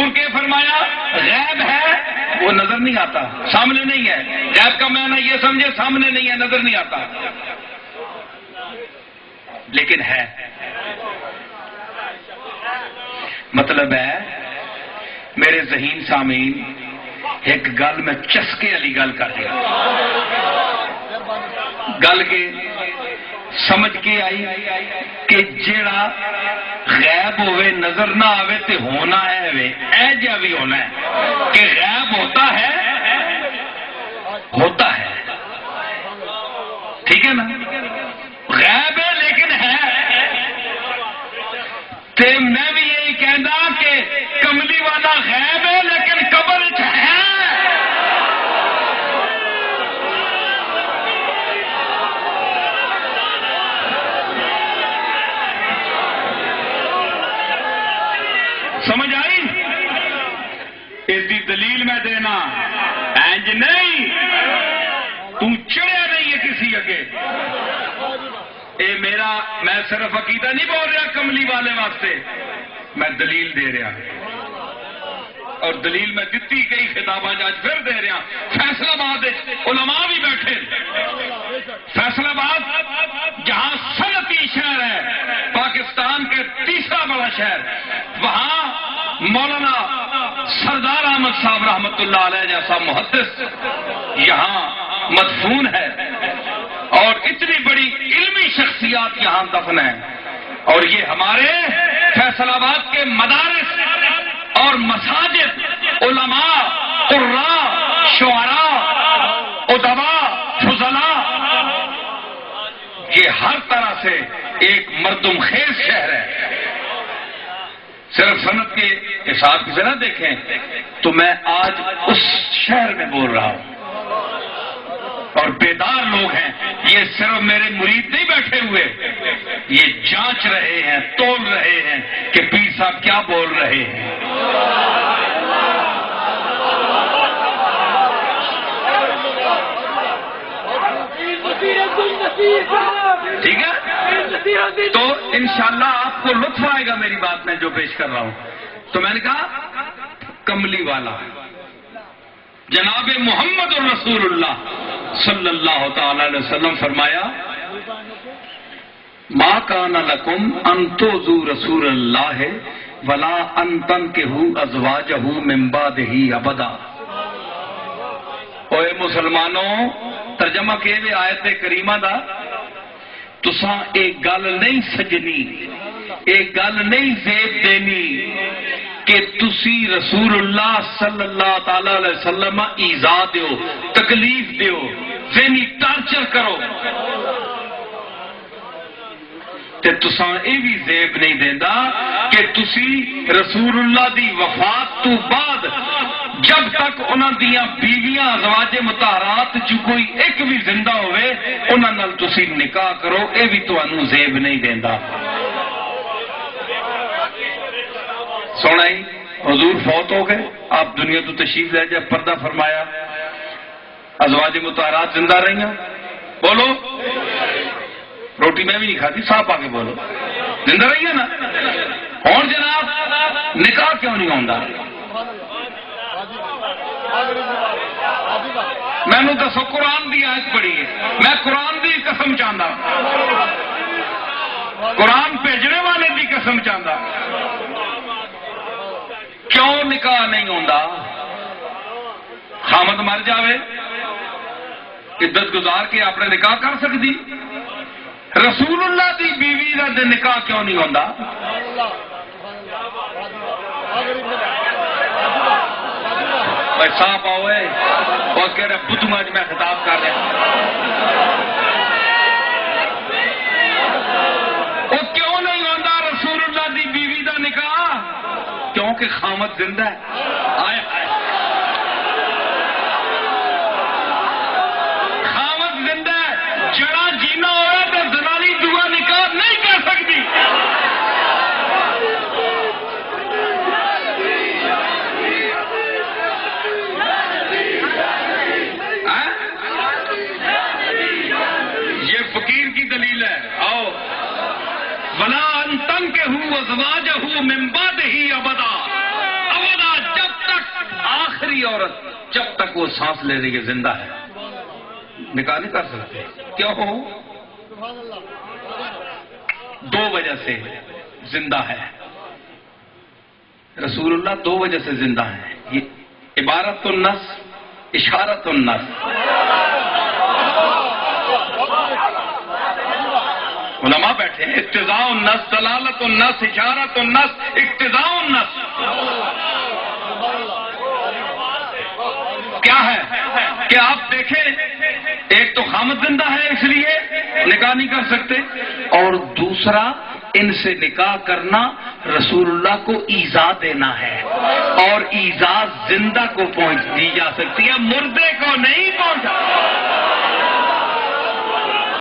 حضور کے فرمایا غیب ہے وہ نظر نہیں آتا، سامنے نہیں ہے. غیب کا معنی یہ سمجھے سامنے نہیں ہے، نظر نہیں آتا، لیکن ہے. مطلب ہے میرے ذہین سامعین ایک گل میں چسکے والی گل کر دیا، گل کے سمجھ کے آئی کہ جیڑا غیب ہوئے نظر نہ آوے تے ہونا ہے وے اے جا بھی ہونا ہے کہ غیب ہوتا ہے ٹھیک ہے نا، غیب ہے لیکن ہے. تے میں بھی یہی کہنا کہ کملی والا غیب ہے لیکن قبر ہے. سمجھ آئی؟ اس کی دلیل میں دینا اینج نہیں، تو چڑھیا نہیں ہے کسی اگے. اے میرا میں صرف عقیدہ نہیں بول رہا کملی والے واسطے، میں دلیل دے رہا اور دلیل میں دتی گئی خطابات آج پھر دے رہا. فیصلہ آباد علماء بھی بیٹھے، فیصلہ آباد جہاں صنعتی شہر ہے، پاکستان کے تیسرا بڑا شہر، وہاں مولانا سردار احمد صاحب رحمت اللہ علیہ جیسا محدث یہاں مدفون ہے، اور اتنی بڑی علمی شخصیات یہاں دفن ہیں. اور یہ ہمارے فیصل آباد کے مدارس اور مساجد، علماء، قراء، شعراء، ادباء، فضلاء، یہ ہر طرح سے ایک مردم خیز شہر ہے. صرف صنعت کے حساب سے نہ دیکھیں تو میں آج اس شہر میں بول رہا ہوں، اور بیدار لوگ ہیں. یہ صرف میرے مرید نہیں بیٹھے ہوئے، یہ جانچ رہے ہیں، تول رہے ہیں کہ پیر صاحب کیا بول رہے ہیں. ٹھیک ہے، تو انشاءاللہ آپ کو لطف آئے گا میری بات میں جو پیش کر رہا ہوں. تو میں نے کہا کملی والا جناب محمد رسول اللہ صلی اللہ تعالی علیہ وسلم فرمایا ما کان لکم ان تؤذوا رسول اللہ ولا ان تنکحوا ازواجہ من بعدہ ابدا. اوے مسلمانوں، ترجمہ کیے ہوئے آیت کریمہ دا تساں ایک گل نہیں سجنی، ایک گل نہیں زیب دینی کہ تسی رسول اللہ صلی اللہ تعالی علیہ وسلم ایذا دیو، تکلیف دیو، ذہنی ٹارچر کرو، تے تساں اے بھی زیب نہیں دیندا کہ تسی رسول اللہ دی وفات تو بعد جب تک انہاں دیاں بیویاں ازواج مطہرات چ کوئی ایک بھی زندہ ہوئے انہاں نال تسی نکاح کرو، اے بھی تانوں زیب نہیں دیندا. سنائی حضور فوت ہو گئے، آپ دنیا تو تشریف لے جب پردہ فرمایا، ازواج مطہرات زندہ رہی، بولو روٹی میں بھی نہیں کھاتی، صاحب آ کے بولو زندہ رہی ہے نا. اور جناب نکاح کیوں نہیں ہوتا؟ مینو دسو، قرآن کی آیت پڑھی ہے، میں قرآن کی قسم چاہتا، قرآن بھیجنے والے کی قسم چاہتا، کیوں نکاح نہیں ہوتا؟ خامد مر جاوے عدت گزار کے اپنے نکاح کر سکتی، رسول اللہ دی بیوی کا نکاح کیوں نہیں ہوتا؟ بھائی صاحب آؤ اور کہہ رہے بدھو اج میں خطاب کر رہا، وہ کیوں نہیں ہوتا رسول اللہ دی بیوی کا نکاح؟ کیونکہ خامد زندہ ہے. آئے خامد زندہ ہے، جڑا جینا ہوا تو زنانی دعا نکاح نہیں کر سکتی. یہ فقیر کی دلیل ہے. آؤ ولا ان تنکحوا ازواجہ من بعدہ ابدا، ابدا کوئی عورت جب تک وہ سانس لے رہی ہے زندہ ہے نکاح نہیں کر سکتے. کیوں ہو؟ دو وجہ سے زندہ ہے. رسول اللہ دو وجہ سے زندہ ہے. یہ عبارت النص، اشارت النص. علماء بیٹھے ہیں. اقتضاء النص، دلالت النص، اشارت النص، اقتضاء النص. کیا ہے کہ آپ دیکھیں، ایک تو خامد زندہ ہے اس لیے نکاح نہیں کر سکتے، اور دوسرا ان سے نکاح کرنا رسول اللہ کو ایذا دینا ہے، اور ایذا زندہ کو پہنچ دی جا سکتی ہے، مردے کو نہیں پہنچا.